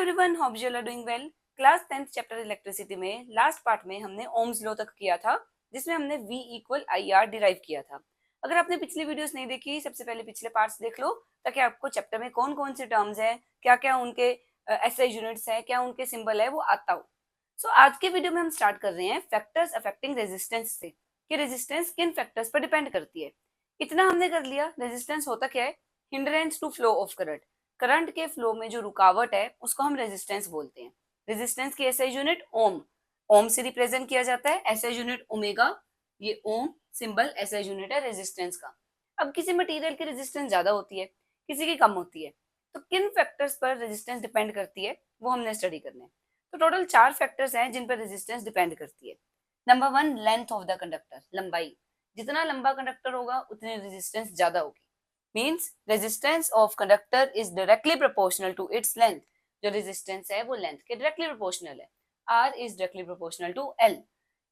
Everyone, hope you are doing well. Class 10th chapter electricity में last part में हमने Ohm's law तक किया था, जिसमें हमने V equal I R derive किया था। अगर आपने पिछली वीडियोस नहीं देखी, सबसे पहले पिछले पार्ट्स देख लो, ताकि आपको चैप्टर में कौन कौन से टर्म्स हैं, क्या क्या उनके एसआई यूनिट्स हैं, क्या उनके सिंबल है, वो आता हो। सो आज के वीडियो में हम स्टार्ट कर रहे हैं फैक्टर्स अफेक्टिंग रेजिस्टेंस से, कि रेजिस्टेंस किन फैक्टर्स पर डिपेंड करती है। इतना हमने कर लिया। रेजिस्टेंस होता क्या है? Hindrance to flow of current. Current के फ्लो में जो रुकावट है उसको हम रेजिस्टेंस बोलते हैं। रेजिस्टेंस की एसआई यूनिट ओम, ओम से रिप्रेजेंट किया जाता है। एसआई यूनिट ओमेगा, ये ओम सिंबल एसआई यूनिट है रेजिस्टेंस का। अब किसी मटेरियल की रेजिस्टेंस ज्यादा होती है, किसी की कम होती है, तो किन फैक्टर्स पर रेजिस्टेंस डिपेंड करती है वो हमने स्टडी करने हैं। तो टोटल 4 फैक्टर्स हैं जिन पर रेजिस्टेंस डिपेंड करती है। Number 1, length of the conductor, लंबाई। जितना लंबा कंडक्टर होगा उतनी रेजिस्टेंस ज्यादा होगी। Means resistance of conductor is directly proportional to its length. जो रेजिस्टेंस है वो लेंथ के डायरेक्टली प्रोपोर्शनल है। R is directly proportional to L.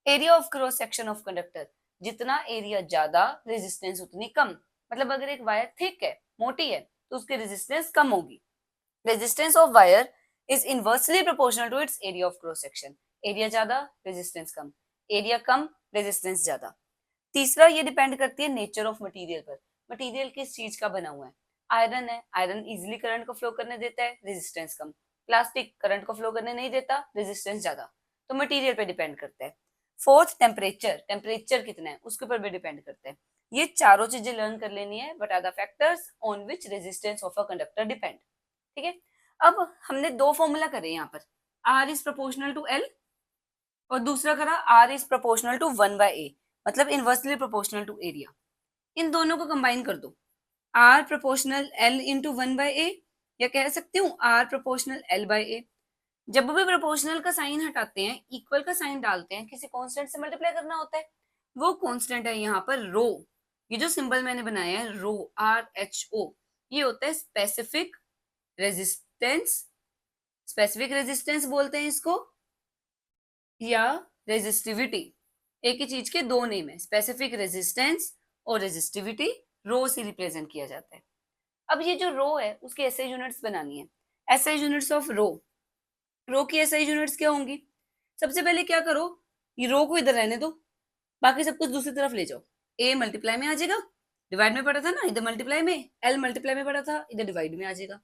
Area of cross section of conductor, जितना एरिया ज्यादा रेजिस्टेंस उतनी कम। मतलब अगर एक वायर थिक है, मोटी है, तो उसकी रेजिस्टेंस कम होगी। Resistance of wire is inversely proportional to its area of cross section. Area ज्यादा, रेजिस्टेंस कम। एरिया कम, रेजिस्टेंस ज्यादा। तीसरा, ये डिपेंड करती है नेचर ऑफ मटेरियल पर। मटेरियल किस चीज का बना हुआ है। आयरन है, आयरन इजिली करंट को फ्लो करने देता है, रेजिस्टेंस कम। प्लास्टिक करंट को फ्लो करने नहीं देता, रेजिस्टेंस ज्यादा। तो मटेरियल पे डिपेंड करता है। फोर्थ, टेम्परेचर, टेम्परेचर कितना है उसके ऊपर भी डिपेंड करता है। ये चारों चीजें लर्न कर लेनी है। But are the factors on which resistance of a conductor depend. ठीक है। अब हमने दो फॉर्मूला करे यहाँ पर, R is proportional to L और दूसरा करा R is proportional to 1/a, मतलब इनवर्सली प्रोपोर्शनल टू एरिया। इन दोनों को कंबाइन कर दो, are proportional L into 1/a, या कह सकती हूँ आर प्रोपोर्शनल एल बाई ए। जब भी प्रोपोर्शनल का साइन हटाते हैं, इक्वल का साइन डालते हैं, किसी कांस्टेंट से मल्टीप्लाई करना होता है। वो कांस्टेंट है यहाँ पर रो। ये जो सिंबल मैंने बनाया है रो, RHO, ये होता है स्पेसिफिक रेजिस्टेंस। स्पेसिफिक रेजिस्टेंस बोलते हैं इसको, या रेजिस्टिविटी। एक ही चीज के दो नेम है, स्पेसिफिक रेजिस्टेंस और रेजिस्टिविटी। रो से रिप्रेजेंट किया जाता है। अब ये जो रो है उसकी एसआई यूनिट्स बनानी है। एसआई यूनिट्स ऑफ रो, रो की एसआई यूनिट्स क्या होंगी? सबसे पहले क्या करो, ये रो को इधर रहने दो, बाकी सब कुछ दूसरी तरफ ले जाओ। ए मल्टीप्लाई में आ जाएगा, डिवाइड में पड़ा था ना, इधर मल्टीप्लाई में। एल मल्टीप्लाई में पड़ा था, इधर डिवाइड में आ जाएगा।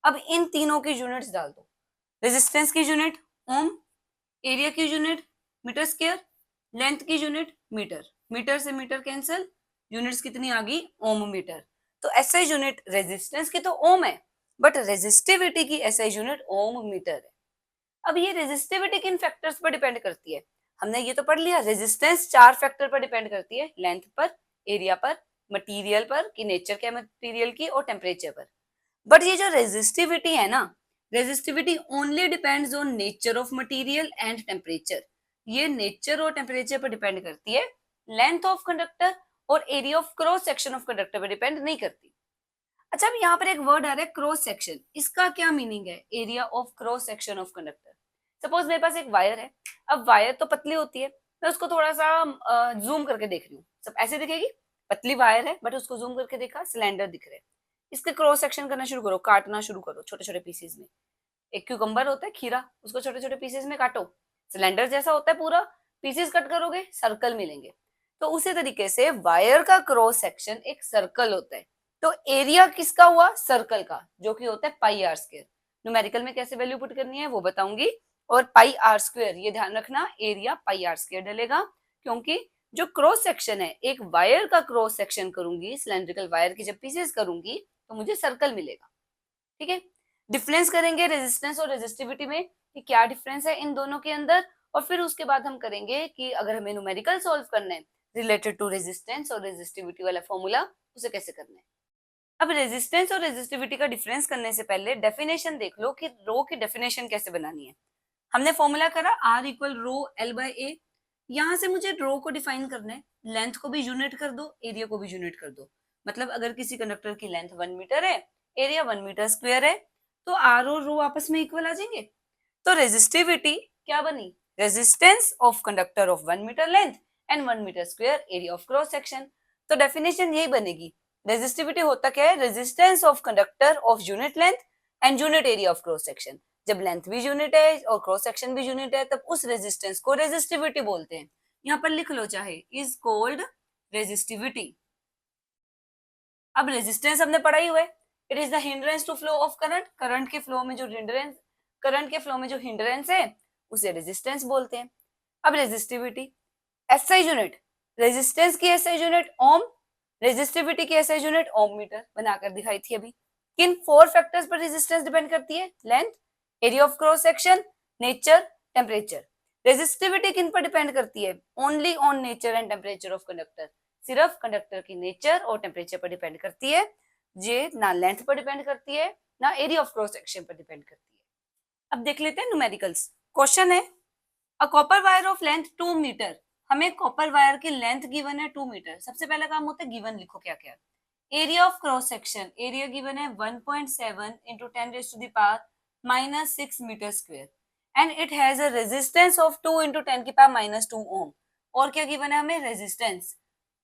अब इन तीनों की यूनिट्स डाल दो। रेजिस्टेंस की यूनिट ओम, एरिया की यूनिट मीटर स्क्वायर, लेंथ की यूनिट मीटर। मीटर से मीटर कैंसिल, यूनिट्स कितनी आ गई? ओम मीटर। तो एसआई यूनिट रेजिस्टेंस की तो ओम है, बट रेजिस्टिविटी की एसआई यूनिट ओम मीटर है। अब ये रेजिस्टिविटी किन फैक्टर्स पर डिपेंड करती है? हमने ये तो पढ़ लिया, रेजिस्टेंस 4 फैक्टर पर डिपेंड करती है, लेंथ पर, एरिया पर, मटेरियल पर कि नेचर क्या मटेरियल की, और टेम्परेचर पर। बट ये जो रेजिस्टिविटी है ना, resistivity only depends on nature of material and temperature. ये नेचर और टेम्परेचर पर डिपेंड करती है, लेंथ ऑफ कंडक्टर और area of cross section of conductor पर डिपेंड नहीं करती। अच्छा, अब यहाँ पर एक वर्ड आ रहा है क्रॉस सेक्शन। इसका क्या मीनिंग है? Area of cross section of conductor. Suppose मेरे पास एक वायर है। अब वायर तो पतली होती है, मैं उसको थोड़ा सा जूम करके देख रही हूँ, सब ऐसे दिखेगी। पतली वायर है, बट उसको जूम करके देखा, सिलेंडर दिख रहे हैं। इसके क्रॉस सेक्शन करना शुरू करो, काटना शुरू करो छोटे छोटे पीसेस में। एक क्यूकम्बर होता है, खीरा, उसको छोटे छोटे पीसेस में काटो, सिलेंडर जैसा होता है पूरा। पीसेस कट करोगे, सर्कल मिलेंगे। तो उसी तरीके से वायर का क्रॉस सेक्शन एक सर्कल होता है। तो एरिया किसका हुआ? सर्कल का, जो कि होता है पाई आर स्क्वायर। न्यूमेरिकल में कैसे वैल्यू पुट करनी है वो बताऊंगी। और पाई आर स्क्वायर, ये ध्यान रखना, एरिया पाई आर स्क्वायर डलेगा, क्योंकि जो क्रॉस सेक्शन है, एक वायर का क्रॉस सेक्शन करूंगी, सिलेंड्रिकल वायर की जब पीसेस करूंगी तो मुझे सर्कल मिलेगा। ठीक है। डिफरेंस करेंगे रेजिस्टेंस और रेजिस्टिविटी में कि क्या डिफरेंस है इन दोनों के अंदर, और फिर उसके बाद हम करेंगे कि अगर हमें न्यूमेरिकल सॉल्व करना है रिलेटेड टू रेजिस्टेंस और रेजिस्टिविटी वाला फॉर्मूला, उसे कैसे करना है। अब रेजिस्टेंस और रेजिस्टिविटी का डिफरेंस करने से पहले डेफिनेशन देख लो कि रो की डेफिनेशन कैसे बनानी है। हमने फॉर्मूला करा R equal rho L by A. यहां से मुझे रो को डिफाइन करना है, लेंथ को भी यूनिट कर दो, एरिया को भी यूनिट कर दो। मतलब अगर किसी कंडक्टर की लेंथ 1 मीटर है, एरिया 1 मीटर स्क्वायर है, तो आर और रो आपस में इक्वल आ जाएंगे। तो रेजिस्टिविटी क्या बनी? Resistance of conductor of 1 metre length and 1 metre square area of cross section. तो डेफिनेशन यही बनेगी। रेजिस्टिविटी होता क्या है? Resistance of conductor of unit length and unit area of cross section. जब लेंथ भी यूनिट है और क्रॉस सेक्शन भी यूनिट है तब उस रेजिस्टेंस को रेजिस्टिविटी बोलते हैं। यहाँ पर लिख लो चाहे, इज कॉल्ड रेजिस्टिविटी। अब रेजिस्टेंस हमने पढ़ा ही हुआ है, it is the hindrance to flow of current. Current के फ्लो में जो हिंड्रेंस है उसे रेजिस्टेंस बोलते हैं। अब रेजिस्टिविटी, एसआई यूनिट, रेजिस्टेंस की एसआई यूनिट ओम, रेजिस्टिविटी की एसआई यूनिट ओम मीटर बनाकर दिखाई थी अभी। किन 4 फैक्टर्स पर रेजिस्टेंस डिपेंड करती है? Length, area of cross section, nature, temperature. Resistivity किन पर डिपेंड करती है? Only on nature and temperature of conductor. सिर्फ कंडक्टर की नेचर और टेम्परेचर पर डिपेंड करती है, ये ना लेंथ पर डिपेंड करती है ना एरिया ऑफ क्रॉस सेक्शन पर डिपेंड करती है। अब देख लेते हैं न्यूमेरिकल्स। क्वेश्चन है, a copper wire of length 2 metre. हमें कॉपर वायर की लेंथ गिवन है 2 मीटर। सबसे पहला काम होता है गिवन लिखो क्या क्या। Area of cross section, area given है 1.7 into 10 raised to the power -6 metre square and it has a resistance of 2 into 10 की पावर -2 ओम। और क्या गिवन है हमें? रेजिस्टेंस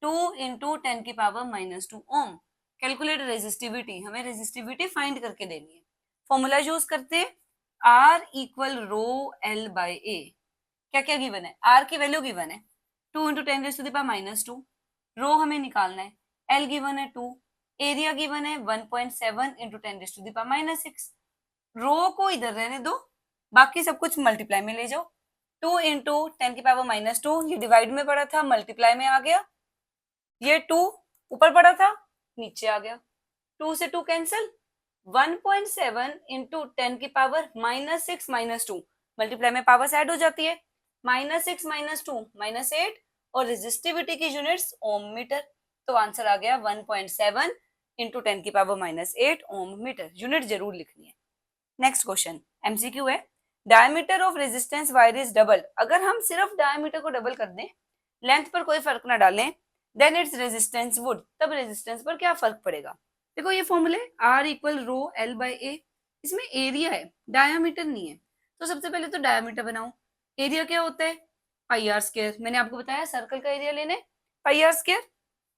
2 into 10 की पावर -2 ओम। कैलकुलेट रेजिस्टिविटी, हमें रेजिस्टिविटी फाइंड करके देनी है। फॉर्मूला यूज करते हैं, R equal rho L by A। क्या क्या गिवन है? R की वैल्यू गिवन है 2 into 10 raised to the power -2, रो हमें निकालना है, L गिवन है 2, एरिया गिवन है 1.7 into 10 raised to the power -6। रो को इधर रहने दो, बाकी सब कुछ मल्टीप्लाई में ले जाओ। 2 into 10 की पावर -2, ये डिवाइड में पड़ा था, मल्टीप्लाई में आ गया। ये 2 ऊपर पड़ा था, नीचे आ गया। 2 से 2 कैंसिल, 1.7 into 10 की पावर -6 -2, मल्टीप्लाई में पावर्स ऐड हो जाती है, -6 -2 -8, और रेजिस्टिविटी की यूनिट्स ओम मीटर। तो आंसर आ गया 1.7 into 10 की पावर -8 ओम मीटर। यूनिट जरूर लिखनी है। नेक्स्ट क्वेश्चन एमसीक्यू है, diameter of resistance wire is double. अगर हम सिर्फ डायमीटर को डबल कर दें, लेंथ पर कोई फर्क ना डालें, देन इट्स रेजिस्टेंस वुड, तब रेजिस्टेंस पर क्या फर्क पड़ेगा? देखो ये फॉर्मूले R equal rho L by A, इसमें एरिया है, डायमीटर नहीं है। तो सबसे पहले तो डायमीटर बनाओ। एरिया क्या होता है? Pi R square. मैंने आपको बताया सर्कल का एरिया लेने pi R square.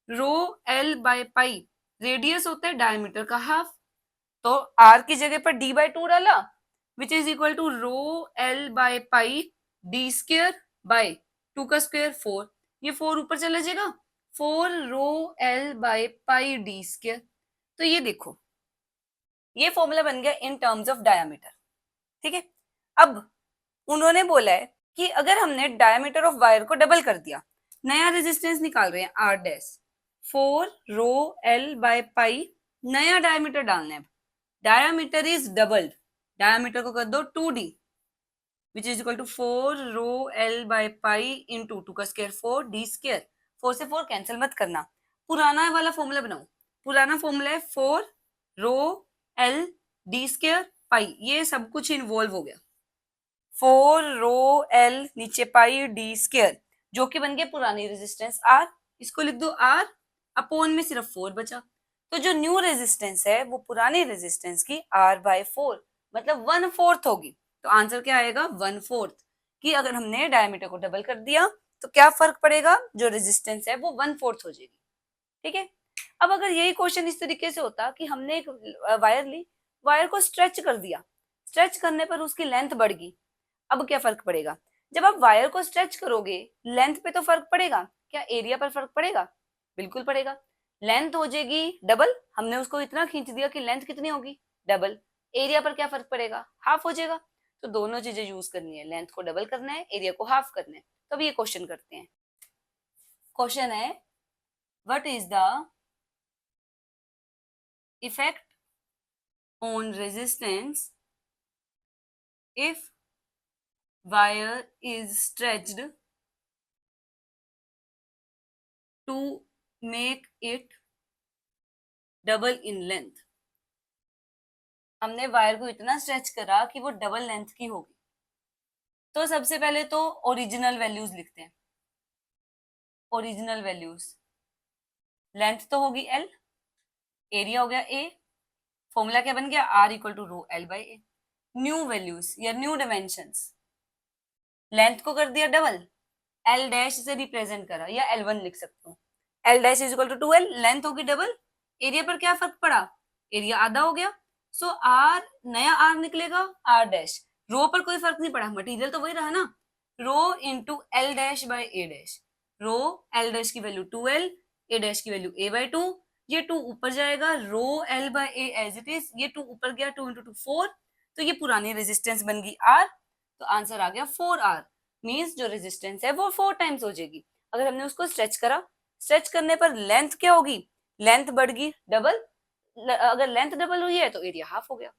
Rho L by pi, radius होता है डायमीटर का हाफ, तो R की जगह पर D बाय 2 डाला, which is equal to rho L by pi D square by 2 का स्क्वायर 4, ये 4 ऊपर चला जाएगा, 4 rho L by pi D square. तो ये देखो ये फॉर्मूला बन गया इन टर्म्स ऑफ डायमीटर। ठीक है, अब उन्होंने बोला है कि अगर हमने डायमीटर ऑफ वायर को डबल कर दिया, नया रेजिस्टेंस निकाल रहे हैं R dash, 4 rho L by pi, नया डायमीटर डालना है, डायमीटर इज डबल्ड, डायमीटर को कर दो 2D, which is equal to 4 rho L by pi into 2 का स्क्वायर 4 D स्क्वायर। 4 से 4 कैंसिल मत करना, पुराना वाला फॉर्मूला बनाओ। पुराना फॉर्मूला है 4 rho L D square pi, ये सब कुछ इन्वॉल्व हो गया। 4 रो L नीचे पाई D स्क्वायर, जो कि बन गया पुरानी रेजिस्टेंस R, इसको लिख दो R, अपोन में सिर्फ 4 बचा। तो जो न्यू रेजिस्टेंस है वो पुरानी रेजिस्टेंस की R बाय 4, मतलब 1/4 होगी। तो आंसर क्या आएगा? 1/4, कि अगर हमने डायमीटर को डबल कर दिया तो क्या फर्क पड़ेगा? जो रेजिस्टेंस है वो 1/4 हो जाएगी। ठीक है, अब अगर यही क्वेश्चन इस तरीके से होता कि हमने एक वायर ली, वायर को स्ट्रेच कर दिया, स्ट्रेच करने पर उसकी लेंथ बढ़ गई, अब क्या फर्क पड़ेगा? जब आप वायर को स्ट्रेच करोगे लेंथ पे तो फर्क पड़ेगा, क्या एरिया पर फर्क पड़ेगा? बिल्कुल पड़ेगा। लेंथ हो जाएगी डबल, हमने उसको इतना खींच दिया कि लेंथ कितनी होगी? डबल। एरिया पर क्या फर्क पड़ेगा? हाफ हो जाएगा। तो दोनों चीजें यूज करनी है, लेंथ को डबल करना है, एरिया को हाफ करना है। तो अब ये क्वेश्चन करते हैं। क्वेश्चन है, what is the effect on resistance if wire is stretched to make it double in length। हमने वायर को इतना स्ट्रेच करा कि वो डबल लेंथ की होगी। तो सबसे पहले तो ओरिजिनल वैल्यूज लिखते हैं। ओरिजिनल वैल्यूज, लेंथ तो होगी L, एरिया हो गया A, फॉर्मूला क्या बन गया? R equal to rho L by A। New values या न्यू डिमेंशंस, लेंथ को कर दिया डबल, L डैश से रिप्रेजेंट करा या L1 लिख सकते हो। L dash is equal to 2L, length होगी डबल, एरिया पर क्या फर्क पड़ा? एरिया आधा हो गया, सो आर, नया आर निकलेगा आर डैश, रो पर कोई फर्क नहीं पड़ा, मटेरियल तो वही रहा ना, rho into L dash by A dash, rho L dash की वैल्यू 2l, ए डैश की वैल्यू a बाय 2, ये 2 ऊपर जाएगा, rho l by a as it is, ये 2 ऊपर गया, 2 इंटू 2 4, तो ये पुरानी रेजिस्टेंस बन गई r, तो आंसर आ गया 4r, मीन्स जो रेजिस्टेंस है वो 4 टाइम्स हो जाएगी। अगर हमने उसको स्ट्रेच करा, स्ट्रेच करने पर लेंथ क्या होगी, लेंथ बढ़ गई डबल, अगर लेंथ डबल हुई है तो एरिया हाफ हो गया,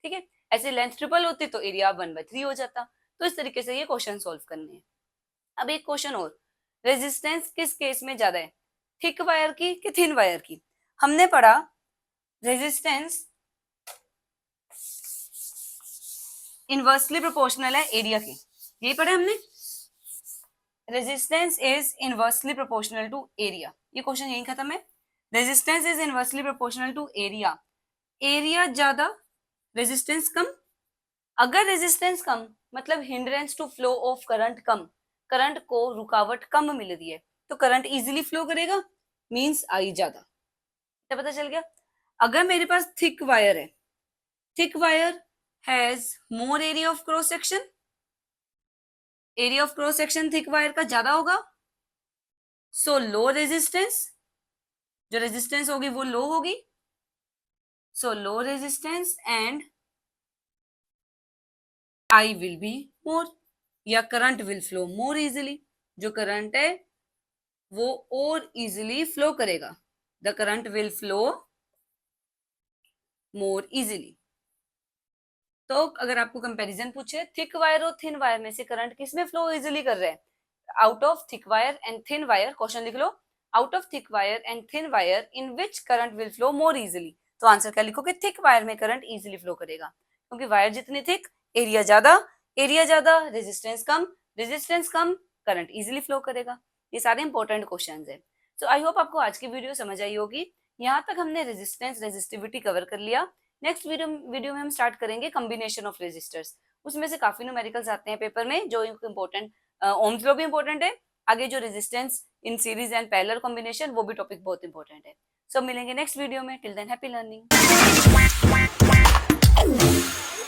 ठीक है। ऐसे लेंथ ट्रिपल होती तो एरिया 1/3 हो जाता। तो इस तरीके से ये क्वेश्चन सॉल्व करने हैं। अब एक क्वेश्चन और, रेजिस्टेंस किस केस में ज्यादा है, थिक वायर की कि थिन वायर की। हमने पढ़ा रेजिस्टेंस इनवर्सली प्रोपोर्शनल है एरिया की, यही पढ़ा हमने, resistance is inversely proportional to area, ये क्वेश्चन यही खत्म है। Resistance is inversely proportional to area, area ज्यादा रेजिस्टेंस कम, अगर रेजिस्टेंस कम मतलब hindrance to flow of current कम, करंट को रुकावट कम मिल रही है तो करंट इजीली फ्लो करेगा, मींस आई ज्यादा, क्या पता चल गया। अगर मेरे पास थिक वायर है, thick wire has more area of cross section, area of cross section thick wire का ज्यादा होगा, सो लो रेजिस्टेंस, जो रेजिस्टेंस होगी वो लो होगी, so low resistance and I will be more, या current will flow more easily, जो current है वो और इजिली फ्लो करेगा, the current will flow more easily. तो अगर आपको कंपैरिजन पूछे थिक वायर और थिन वायर में से करंट किसमें फ्लो इजिली कर रहा है, out of thick wire and thin wire, question लिख लो, out of thick wire and thin wire in which current will flow more easily, तो आंसर क्या लिखोगे, थिक वायर में करंट इजिली फ्लो करेगा, क्योंकि वायर जितनी थिक एरिया ज्यादा, एरिया ज्यादा रेजिस्टेंस कम करंट इजिली फ्लो करेगा। ये सारे इंपॉर्टेंट क्वेश्चन है। सो आई होप आपको आज की वीडियो समझ आई होगी। यहाँ तक हमने रेजिस्टेंस रेजिस्टिविटी कवर कर लिया। नेक्स्ट वीडियो में हम स्टार्ट करेंगे कॉम्बिनेशन ऑफ रेजिस्टर्स, उसमें से काफी न्यूमेरिकल्स आते हैं पेपर में जो इंपॉर्टेंट, ओम्स लॉ भी इंपॉर्टेंट है, आगे जो resistance in series and parallel combination वो भी टॉपिक बहुत इंपॉर्टेंट है। सो मिलेंगे नेक्स्ट वीडियो में, टिल देन हैप्पी लर्निंग।